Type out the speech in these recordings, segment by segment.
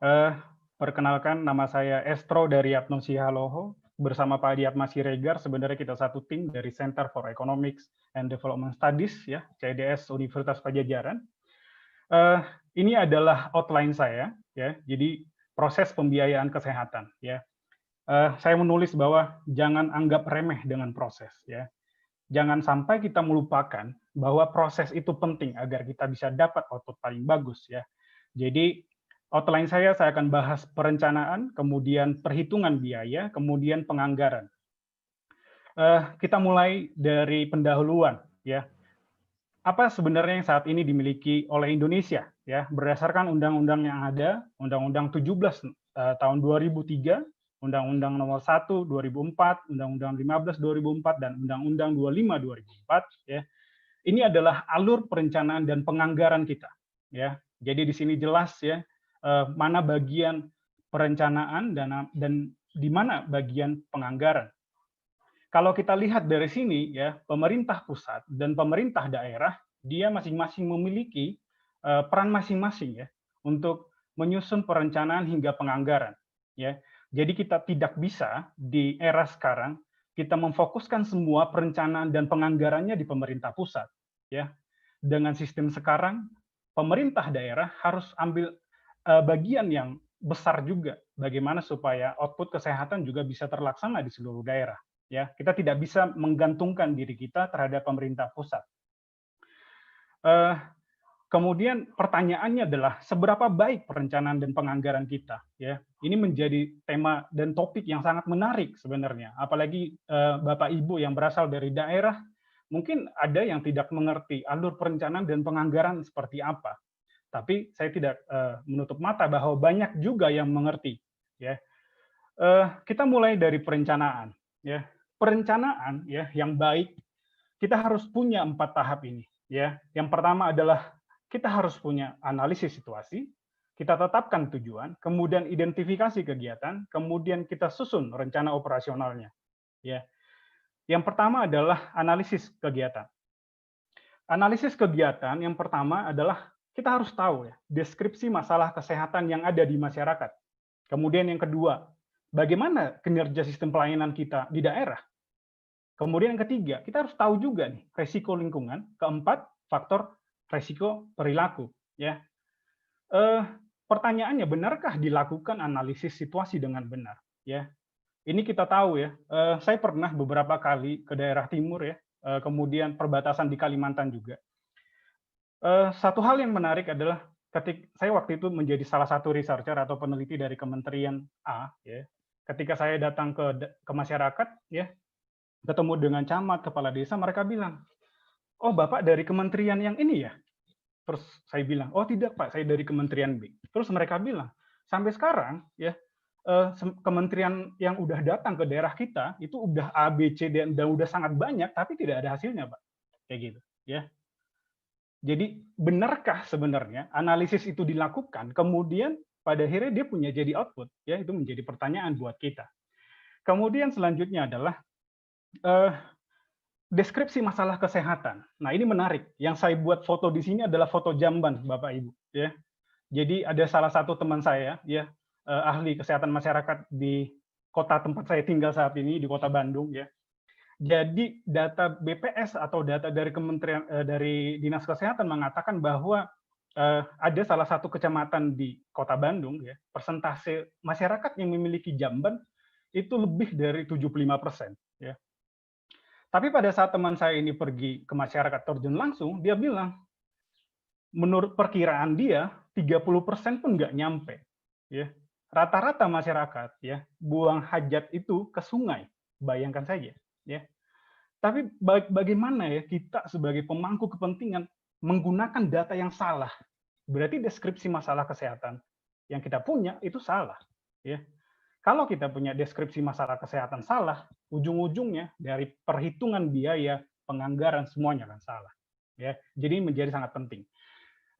Eh, Perkenalkan, nama saya Estro dari Atnosi Haloho. Bersama Pak Diatma Siregar, sebenarnya kita satu tim dari Center for Economics and Development Studies, ya, CDS Universitas Pajajaran. Eh, ini adalah outline saya, ya. Jadi proses pembiayaan kesehatan, ya. Saya menulis bahwa jangan anggap remeh dengan proses, ya. Jangan sampai kita melupakan bahwa proses itu penting agar kita bisa dapat output paling bagus, ya. Jadi outline saya akan bahas perencanaan, kemudian perhitungan biaya, kemudian penganggaran. Kita mulai dari pendahuluan, ya. Apa sebenarnya yang saat ini dimiliki oleh Indonesia, ya, berdasarkan undang-undang yang ada, Undang-Undang 17 tahun 2003, Undang-Undang Nomor 1 2004, Undang-Undang 15 2004, dan Undang-Undang 25 2004, ya. Ini adalah alur perencanaan dan penganggaran kita, ya. Jadi di sini jelas, ya, mana bagian perencanaan dan di mana bagian penganggaran. Kalau kita lihat dari sini, ya, pemerintah pusat dan pemerintah daerah, dia masing-masing memiliki peran masing-masing, ya, untuk menyusun perencanaan hingga penganggaran, ya. Jadi kita tidak bisa di era sekarang kita memfokuskan semua perencanaan dan penganggarannya di pemerintah pusat, ya. Dengan sistem sekarang, pemerintah daerah harus ambil bagian yang besar juga, bagaimana supaya output kesehatan juga bisa terlaksana di seluruh daerah. Ya, kita tidak bisa menggantungkan diri kita terhadap pemerintah pusat. Eh, Kemudian pertanyaannya adalah seberapa baik perencanaan dan penganggaran kita. Ya, ini menjadi tema dan topik yang sangat menarik sebenarnya. Apalagi Bapak Ibu yang berasal dari daerah, mungkin ada yang tidak mengerti alur perencanaan dan penganggaran seperti apa. Tapi saya tidak menutup mata bahwa banyak juga yang mengerti. Ya, kita mulai dari perencanaan. Ya, perencanaan, ya, yang baik, kita harus punya 4 tahap ini. Ya, yang pertama adalah kita harus punya analisis situasi, kita tetapkan tujuan, kemudian identifikasi kegiatan, kemudian kita susun rencana operasionalnya. Ya, yang pertama adalah analisis kegiatan. Analisis kegiatan yang pertama adalah kita harus tahu, ya, deskripsi masalah kesehatan yang ada di masyarakat. Kemudian yang kedua, bagaimana kinerja sistem pelayanan kita di daerah. Kemudian yang ketiga, kita harus tahu juga nih resiko lingkungan. Keempat, faktor resiko perilaku. Ya, pertanyaannya, benarkah dilakukan analisis situasi dengan benar? Ya, ini kita tahu, ya. Saya pernah beberapa kali ke daerah timur, ya, kemudian perbatasan di Kalimantan juga. Satu hal yang menarik adalah ketika saya waktu itu menjadi salah satu researcher atau peneliti dari Kementerian A, ya. Ketika saya datang ke masyarakat, ya, ketemu dengan camat, kepala desa, mereka bilang, "Oh, Bapak dari kementerian yang ini ya?" Terus saya bilang, "Oh, tidak, Pak, saya dari kementerian B." Terus mereka bilang, "Sampai sekarang, ya, kementerian yang udah datang ke daerah kita itu udah A, B, C, D, dan udah sangat banyak, tapi tidak ada hasilnya, Pak." Kayak gitu, ya. Jadi benarkah sebenarnya analisis itu dilakukan, kemudian pada akhirnya dia punya jadi output, ya, itu menjadi pertanyaan buat kita. Kemudian selanjutnya adalah eh, deskripsi masalah kesehatan. Nah, ini menarik. Yang saya buat foto di sini adalah foto jamban, Bapak Ibu. Ya, jadi ada salah satu teman saya, ya, ahli kesehatan masyarakat di kota tempat saya tinggal saat ini, di kota Bandung. Ya. Jadi data BPS atau data dari Kementerian dari Dinas Kesehatan mengatakan bahwa ada salah satu kecamatan di kota Bandung, ya, persentase masyarakat yang memiliki jamban itu lebih dari 75%. Ya. Tapi pada saat teman saya ini pergi ke masyarakat terjun langsung, dia bilang, menurut perkiraan dia, 30% pun nggak nyampe. Ya. Rata-rata masyarakat, ya, buang hajat itu ke sungai. Bayangkan saja. Ya. Tapi bagaimana, ya, kita sebagai pemangku kepentingan menggunakan data yang salah? Berarti deskripsi masalah kesehatan yang kita punya itu salah. Ya. Kalau kita punya deskripsi masalah kesehatan salah, ujung-ujungnya dari perhitungan biaya, penganggaran, semuanya akan salah. Ya, jadi menjadi sangat penting.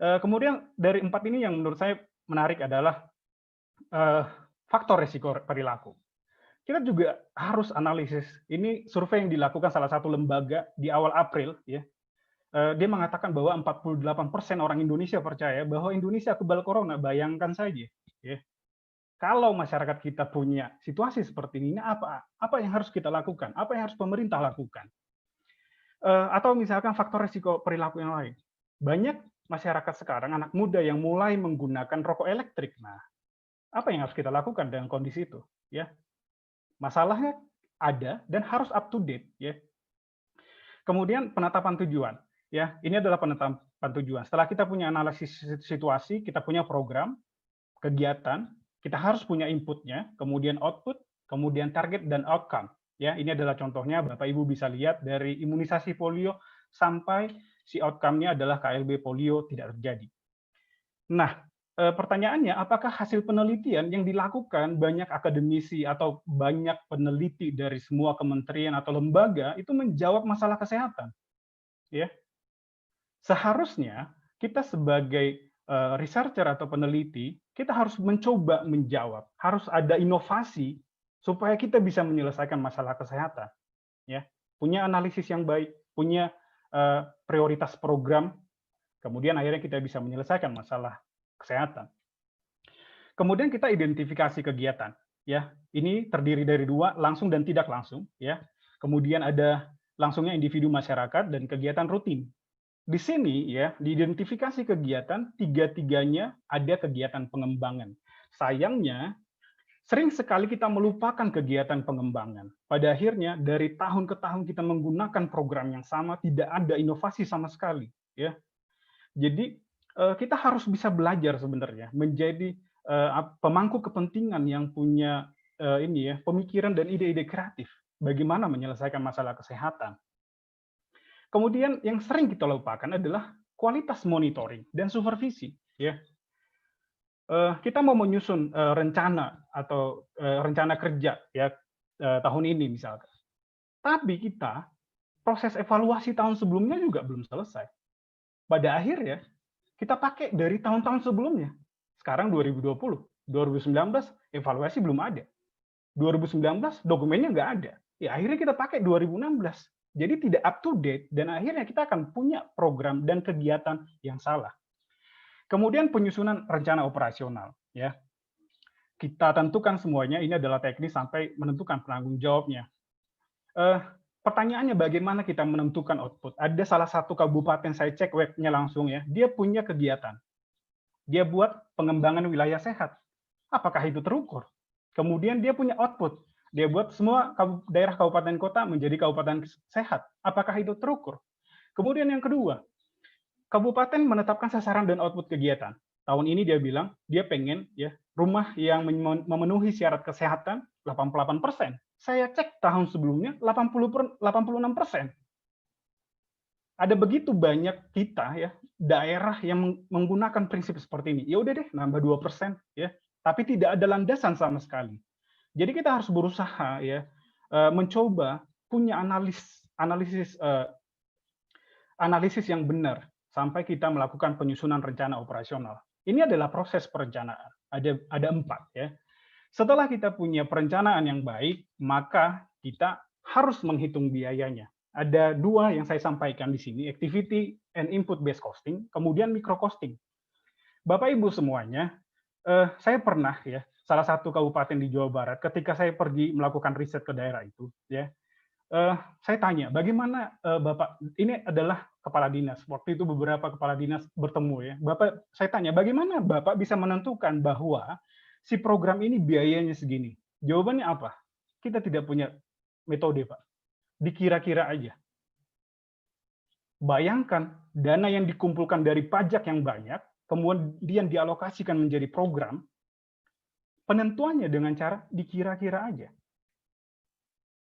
Kemudian dari 4 ini yang menurut saya menarik adalah faktor risiko perilaku. Kita juga harus analisis. Ini survei yang dilakukan salah satu lembaga di awal April, ya. Dia mengatakan bahwa 48% orang Indonesia percaya bahwa Indonesia kebal corona. Bayangkan saja, ya. Kalau masyarakat kita punya situasi seperti ini, apa yang harus kita lakukan? Apa yang harus pemerintah lakukan? Atau misalkan faktor risiko perilaku yang lain. Banyak masyarakat sekarang, anak muda yang mulai menggunakan rokok elektrik. Nah, apa yang harus kita lakukan dengan kondisi itu? Ya, masalahnya ada dan harus up to date. Ya. Kemudian penetapan tujuan. Ya, ini adalah penetapan tujuan. Setelah kita punya analisis situasi, kita punya program, kegiatan, kita harus punya inputnya, kemudian output, kemudian target dan outcome. Ya, ini adalah contohnya, Bapak Ibu bisa lihat dari imunisasi polio sampai si outcome-nya adalah KLB polio tidak terjadi. Nah, pertanyaannya, apakah hasil penelitian yang dilakukan banyak akademisi atau banyak peneliti dari semua kementerian atau lembaga itu menjawab masalah kesehatan? Ya, seharusnya kita sebagai researcher atau peneliti, kita harus mencoba menjawab, harus ada inovasi supaya kita bisa menyelesaikan masalah kesehatan. Ya, punya analisis yang baik, punya prioritas program, kemudian akhirnya kita bisa menyelesaikan masalah kesehatan. Kemudian kita identifikasi kegiatan. Ya, ini terdiri dari dua, langsung dan tidak langsung. Ya, kemudian ada langsungnya individu masyarakat dan kegiatan rutin. Di sini ya, diidentifikasi kegiatan, tiga-tiganya ada kegiatan pengembangan. Sayangnya, sering sekali kita melupakan kegiatan pengembangan. Pada akhirnya, dari tahun ke tahun kita menggunakan program yang sama, tidak ada inovasi sama sekali. Ya, jadi kita harus bisa belajar sebenarnya, menjadi pemangku kepentingan yang punya ini ya, pemikiran dan ide-ide kreatif. Bagaimana menyelesaikan masalah kesehatan. Kemudian yang sering kita lupakan adalah kualitas monitoring dan supervisi. Ya, kita mau menyusun rencana atau rencana kerja ya tahun ini misalkan. Tapi kita proses evaluasi tahun sebelumnya juga belum selesai. Pada akhirnya kita pakai dari tahun-tahun sebelumnya. Sekarang 2020, 2019 evaluasi belum ada. 2019 dokumennya nggak ada. Ya akhirnya kita pakai 2016. Jadi tidak up to date dan akhirnya kita akan punya program dan kegiatan yang salah. Kemudian penyusunan rencana operasional, ya. Kita tentukan semuanya, ini adalah teknis sampai menentukan penanggung jawabnya. Pertanyaannya bagaimana kita menentukan output? Ada salah satu kabupaten saya cek webnya langsung ya, dia punya kegiatan. Dia buat pengembangan wilayah sehat. Apakah itu terukur? Kemudian dia punya output. Dia buat semua daerah kabupaten kota menjadi kabupaten sehat. Apakah itu terukur? Kemudian yang kedua, kabupaten menetapkan sasaran dan output kegiatan. Tahun ini dia bilang dia pengen ya rumah yang memenuhi syarat kesehatan 88%. Saya cek tahun sebelumnya 86%. Ada begitu banyak kita ya daerah yang menggunakan prinsip seperti ini. Ya udah deh nambah 2% ya, tapi tidak ada landasan sama sekali. Jadi kita harus berusaha ya mencoba punya analisis yang benar sampai kita melakukan penyusunan rencana operasional. Ini adalah proses perencanaan. Ada 4 ya. Setelah kita punya perencanaan yang baik, maka kita harus menghitung biayanya. Ada 2 yang saya sampaikan di sini, activity and input based costing, kemudian micro costing. Bapak Ibu semuanya, saya pernah ya salah satu kabupaten di Jawa Barat ketika saya pergi melakukan riset ke daerah itu ya. Saya tanya, bagaimana Bapak, ini adalah kepala dinas, waktu itu beberapa kepala dinas bertemu ya. Bapak, saya tanya, bagaimana Bapak bisa menentukan bahwa si program ini biayanya segini? Jawabannya apa? Kita tidak punya metode, Pak. Dikira-kira aja. Bayangkan, dana yang dikumpulkan dari pajak yang banyak, kemudian dialokasikan menjadi program, penentuannya dengan cara dikira-kira aja.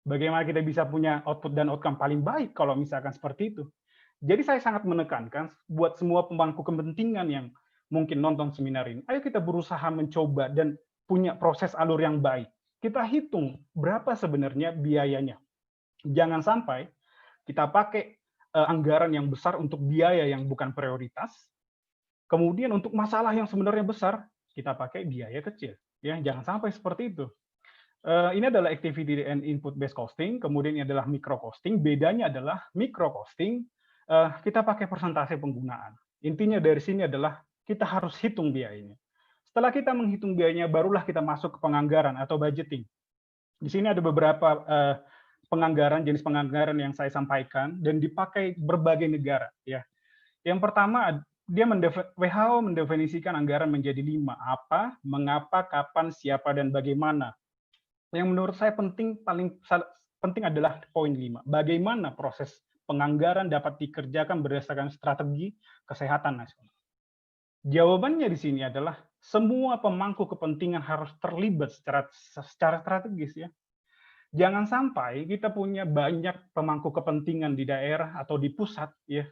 Bagaimana kita bisa punya output dan outcome paling baik kalau misalkan seperti itu. Jadi saya sangat menekankan buat semua pemangku kepentingan yang mungkin nonton seminar ini, ayo kita berusaha mencoba dan punya proses alur yang baik. Kita hitung berapa sebenarnya biayanya. Jangan sampai kita pakai anggaran yang besar untuk biaya yang bukan prioritas, kemudian untuk masalah yang sebenarnya besar, kita pakai biaya kecil. Ya, jangan sampai seperti itu. Ini adalah activity and input based costing, kemudian ini adalah micro costing. Bedanya adalah micro costing kita pakai persentase penggunaan. Intinya dari sini adalah kita harus hitung biayanya. Setelah kita menghitung biayanya, barulah kita masuk ke penganggaran atau budgeting. Di sini ada beberapa penganggaran, jenis penganggaran yang saya sampaikan dan dipakai berbagai negara. Ya, yang pertama WHO mendefinisikan anggaran menjadi 5: apa, mengapa, kapan, siapa, dan bagaimana. Yang menurut saya paling penting adalah poin 5. Bagaimana proses penganggaran dapat dikerjakan berdasarkan strategi kesehatan nasional. Jawabannya di sini adalah semua pemangku kepentingan harus terlibat secara strategis, ya. Jangan sampai kita punya banyak pemangku kepentingan di daerah atau di pusat, ya.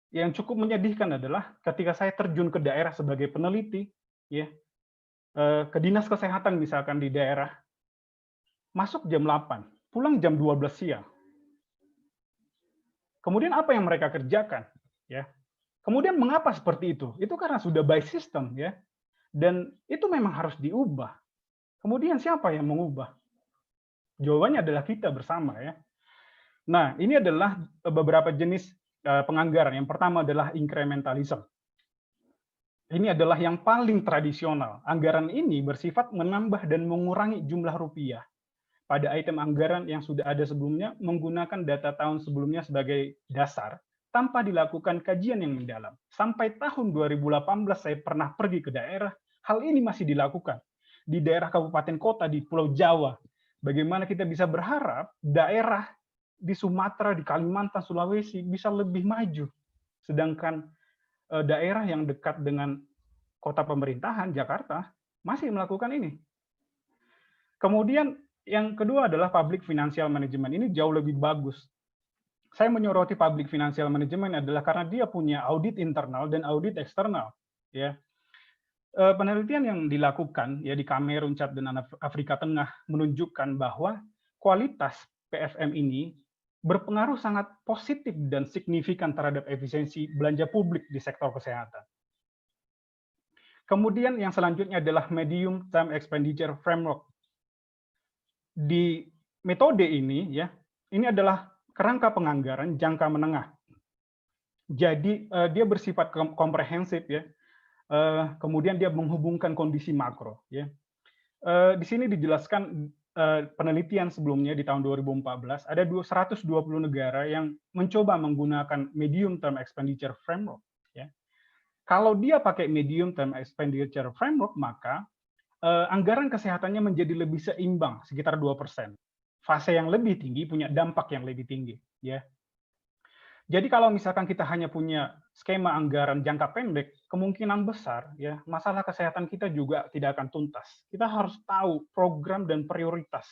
Yang cukup menyedihkan adalah ketika saya terjun ke daerah sebagai peneliti, ya, ke dinas kesehatan misalkan di daerah, masuk jam 8, pulang jam 12 siang. Kemudian apa yang mereka kerjakan, ya? Kemudian mengapa seperti itu? Itu karena sudah by system, ya. Dan itu memang harus diubah. Kemudian siapa yang mengubah? Jawabannya adalah kita bersama, ya. Nah, ini adalah beberapa jenis penganggaran. Yang pertama adalah incrementalism. Ini adalah yang paling tradisional. Anggaran ini bersifat menambah dan mengurangi jumlah rupiah pada item anggaran yang sudah ada sebelumnya menggunakan data tahun sebelumnya sebagai dasar tanpa dilakukan kajian yang mendalam. Sampai tahun 2018 saya pernah pergi ke daerah, hal ini masih dilakukan. Di daerah kabupaten kota di Pulau Jawa, bagaimana kita bisa berharap daerah di Sumatera, di Kalimantan, Sulawesi bisa lebih maju. Sedangkan daerah yang dekat dengan kota pemerintahan, Jakarta, masih melakukan ini. Kemudian yang kedua adalah public financial management. Ini jauh lebih bagus. Saya menyoroti public financial management adalah karena dia punya audit internal dan audit eksternal. Ya, penelitian yang dilakukan ya di Kamerun, Chad, dan Afrika Tengah menunjukkan bahwa kualitas PFM ini berpengaruh sangat positif dan signifikan terhadap efisiensi belanja publik di sektor kesehatan. Kemudian yang selanjutnya adalah medium term expenditure framework. Di metode ini ya, ini adalah kerangka penganggaran jangka menengah. Jadi dia bersifat komprehensif ya. Kemudian dia menghubungkan kondisi makro ya. Di sini dijelaskan penelitian sebelumnya di tahun 2014 ada 120 negara yang mencoba menggunakan medium term expenditure framework ya. Kalau dia pakai medium term expenditure framework maka anggaran kesehatannya menjadi lebih seimbang sekitar 2%. Fase yang lebih tinggi punya dampak yang lebih tinggi ya. Jadi kalau misalkan kita hanya punya skema anggaran jangka pendek, kemungkinan besar ya masalah kesehatan kita juga tidak akan tuntas. Kita harus tahu program dan prioritas.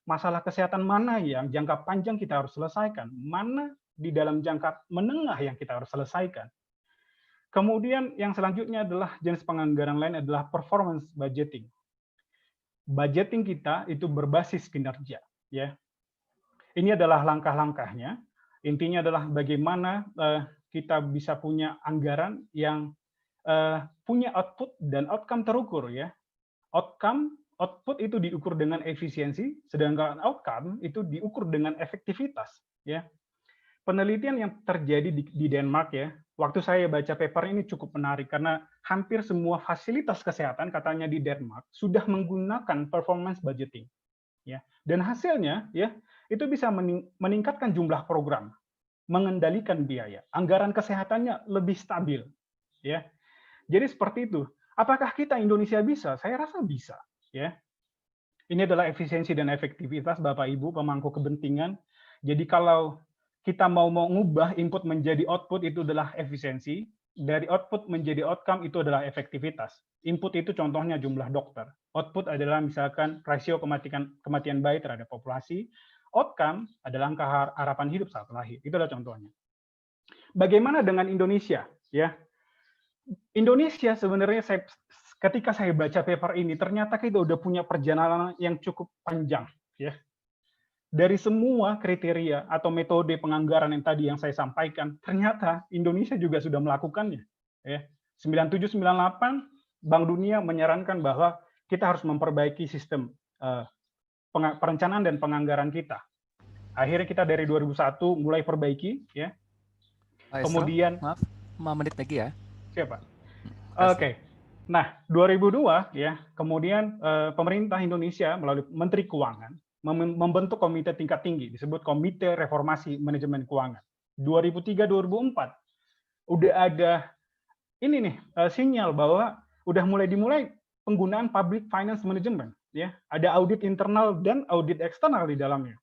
Masalah kesehatan mana yang jangka panjang kita harus selesaikan, mana di dalam jangka menengah yang kita harus selesaikan. Kemudian yang selanjutnya adalah jenis penganggaran lain adalah performance budgeting. Budgeting kita itu berbasis kinerja ya. Ini adalah langkah-langkahnya. Intinya adalah bagaimana kita bisa punya anggaran yang punya output dan outcome terukur ya. Output itu diukur dengan efisiensi, sedangkan outcome itu diukur dengan efektivitas ya. Penelitian yang terjadi di Denmark ya, waktu saya baca paper ini cukup menarik karena hampir semua fasilitas kesehatan katanya di Denmark sudah menggunakan performance budgeting ya. Dan hasilnya ya itu bisa meningkatkan jumlah program, mengendalikan biaya, anggaran kesehatannya lebih stabil, ya. Jadi seperti itu. Apakah kita Indonesia bisa? Saya rasa bisa, ya. Ini adalah efisiensi dan efektivitas Bapak Ibu pemangku kepentingan. Jadi kalau kita mau mengubah input menjadi output itu adalah efisiensi, dari output menjadi outcome itu adalah efektivitas. Input itu contohnya jumlah dokter. Output adalah misalkan rasio kematian bayi terhadap populasi. Outcome adalah angka harapan hidup saat lahir. Itu adalah contohnya. Bagaimana dengan Indonesia? Ya, Indonesia sebenarnya ketika saya baca paper ini ternyata kita udah punya perjalanan yang cukup panjang. Ya, dari semua kriteria atau metode penganggaran yang tadi yang saya sampaikan, ternyata Indonesia juga sudah melakukannya. Ya, 9798 Bank Dunia menyarankan bahwa kita harus memperbaiki sistem perencanaan dan penganggaran kita. Akhirnya kita dari 2001 mulai perbaiki, ya. Kemudian, maaf, 5 menit lagi ya. Siapa? Oke. Nah, 2002 ya, kemudian pemerintah Indonesia melalui Menteri Keuangan membentuk komite tingkat tinggi disebut Komite Reformasi Manajemen Keuangan. 2003-2004 udah ada ini nih sinyal bahwa udah dimulai penggunaan public finance management ya, ada audit internal dan audit eksternal di dalamnya.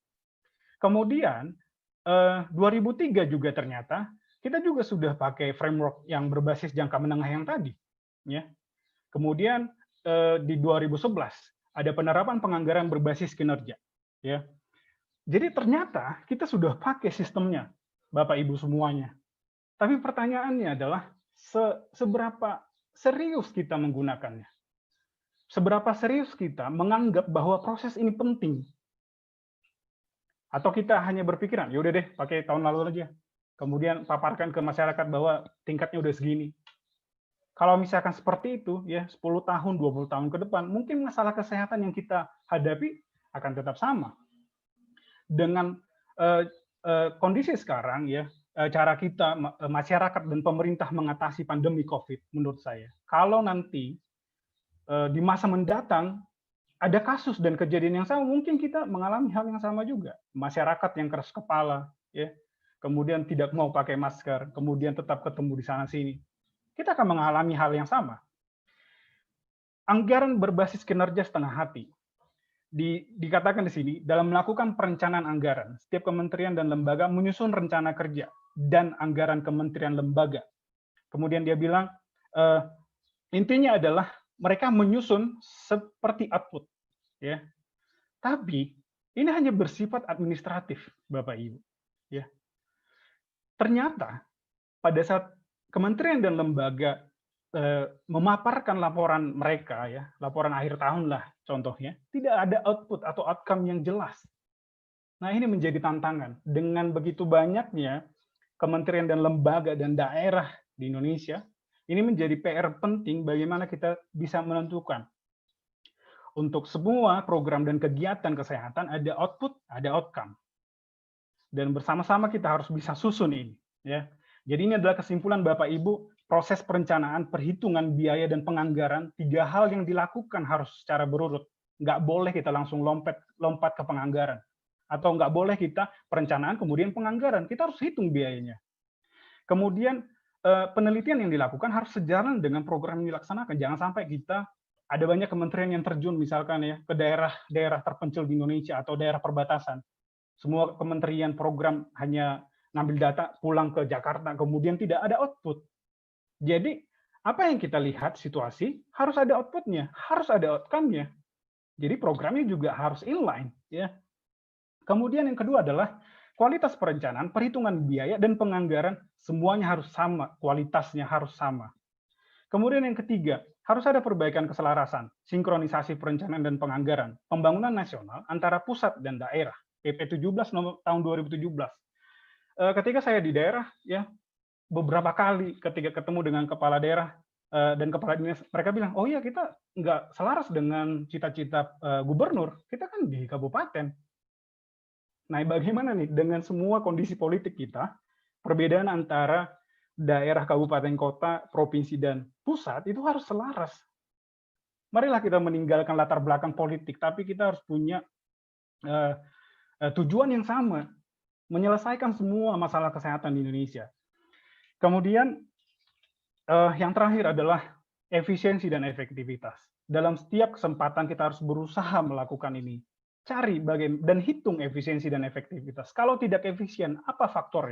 Kemudian 2003 juga ternyata kita juga sudah pakai framework yang berbasis jangka menengah yang tadi ya. Kemudian di 2011 ada penerapan penganggaran berbasis kinerja ya. Jadi ternyata kita sudah pakai sistemnya Bapak Ibu semuanya. Tapi pertanyaannya adalah seberapa serius kita menggunakannya? Seberapa serius kita menganggap bahwa proses ini penting? Atau kita hanya berpikiran, ya udah deh, pakai tahun lalu aja. Kemudian paparkan ke masyarakat bahwa tingkatnya udah segini. Kalau misalkan seperti itu, ya 10 tahun, 20 tahun ke depan, mungkin masalah kesehatan yang kita hadapi akan tetap sama. Dengan kondisi sekarang, ya cara kita masyarakat dan pemerintah mengatasi pandemi COVID, menurut saya, kalau nanti di masa mendatang ada kasus dan kejadian yang sama, mungkin kita mengalami hal yang sama juga. Masyarakat yang keras kepala, ya, kemudian tidak mau pakai masker, kemudian tetap ketemu di sana sini. Kita akan mengalami hal yang sama. Anggaran berbasis kinerja setengah hati. Dikatakan di sini, dalam melakukan perencanaan anggaran, setiap kementerian dan lembaga menyusun rencana kerja dan anggaran kementerian lembaga. Kemudian dia bilang, intinya adalah mereka menyusun seperti output. Ya. Tapi ini hanya bersifat administratif, Bapak Ibu. Ya. Ternyata pada saat kementerian dan lembaga memaparkan laporan mereka, ya, laporan akhir tahun lah contohnya, tidak ada output atau outcome yang jelas. Nah, ini menjadi tantangan. Dengan begitu banyaknya kementerian dan lembaga dan daerah di Indonesia, ini menjadi PR penting bagaimana kita bisa menentukan untuk semua program dan kegiatan kesehatan ada output, ada outcome. Dan bersama-sama kita harus bisa susun ini. Ya. Jadi ini adalah kesimpulan Bapak Ibu, proses perencanaan, perhitungan biaya dan penganggaran, 3 hal yang dilakukan harus secara berurut. Nggak boleh kita langsung lompat ke penganggaran. Atau nggak boleh kita perencanaan kemudian penganggaran. Kita harus hitung biayanya. Kemudian penelitian yang dilakukan harus sejalan dengan program yang dilaksanakan. Jangan sampai kita ada banyak kementerian yang terjun misalkan ya ke daerah-daerah terpencil di Indonesia atau daerah perbatasan. Semua kementerian program hanya ngambil data pulang ke Jakarta, kemudian tidak ada output. Jadi apa yang kita lihat situasi harus ada outputnya, harus ada outcome-nya. Jadi programnya juga harus inline, ya. Kemudian yang kedua adalah kualitas perencanaan, perhitungan biaya dan penganggaran semuanya harus sama, kualitasnya harus sama. Kemudian yang ketiga, harus ada perbaikan keselarasan, sinkronisasi perencanaan dan penganggaran, pembangunan nasional antara pusat dan daerah. PP 17 tahun 2017. Ketika saya di daerah, ya beberapa kali ketika ketemu dengan kepala daerah dan kepala dinas, mereka bilang, oh iya kita nggak selaras dengan cita-cita gubernur, kita kan di kabupaten. Nah, bagaimana nih dengan semua kondisi politik kita, perbedaan antara daerah, kabupaten, kota, provinsi, dan pusat itu harus selaras. Marilah kita meninggalkan latar belakang politik, tapi kita harus punya tujuan yang sama, menyelesaikan semua masalah kesehatan di Indonesia. Kemudian yang terakhir adalah efisiensi dan efektivitas. Dalam setiap kesempatan kita harus berusaha melakukan ini. Cari dan hitung efisiensi dan efektivitas. Kalau tidak efisien, apa faktornya?